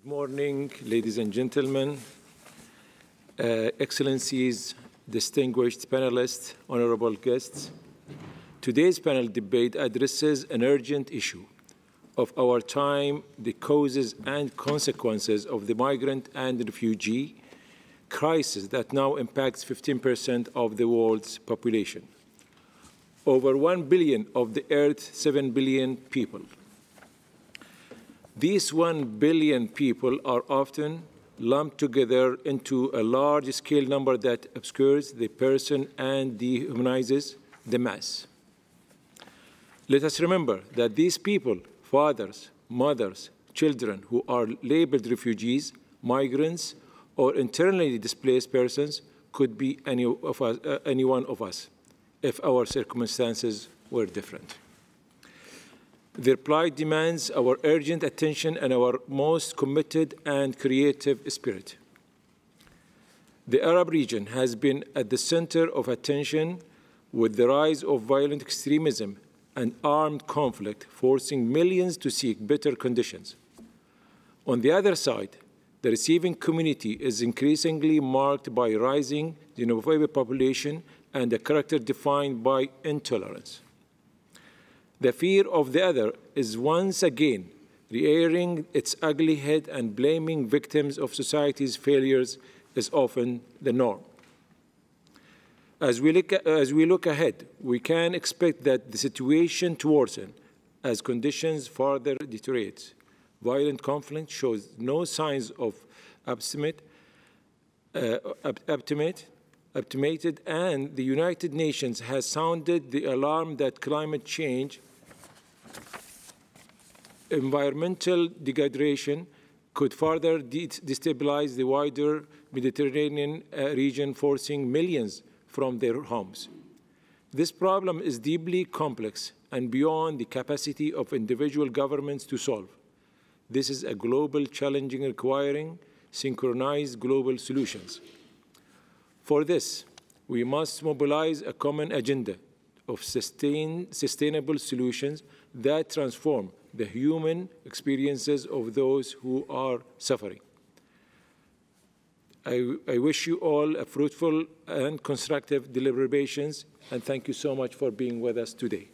Good morning, ladies and gentlemen, Excellencies, distinguished panelists, honorable guests. Today's panel debate addresses an urgent issue of our time, the causes and consequences of the migrant and refugee crisis that now impacts 15% of the world's population. Over 1 billion of the Earth's 7 billion people. These 1 billion people are often lumped together into a large-scale number that obscures the person and dehumanizes the mass. Let us remember that these people, fathers, mothers, children who are labeled refugees, migrants, or internally displaced persons could be any one of us if our circumstances were different. Their plight demands our urgent attention and our most committed and creative spirit. The Arab region has been at the center of attention with the rise of violent extremism and armed conflict, forcing millions to seek better conditions. On the other side, the receiving community is increasingly marked by rising xenophobic population and a character defined by intolerance. The fear of the other is once again rearing its ugly head, and blaming victims of society's failures is often the norm. As we look ahead, we can expect that the situation to worsen as conditions further deteriorate. Violent conflict shows no signs of abatement, and the United Nations has sounded the alarm that climate change, environmental degradation could further destabilize the wider Mediterranean region, forcing millions from their homes. This problem is deeply complex and beyond the capacity of individual governments to solve. This is a global challenge requiring synchronized global solutions. For this, we must mobilize a common agenda of sustainable solutions that transform the human experiences of those who are suffering. I wish you all a fruitful and constructive deliberations, and thank you so much for being with us today.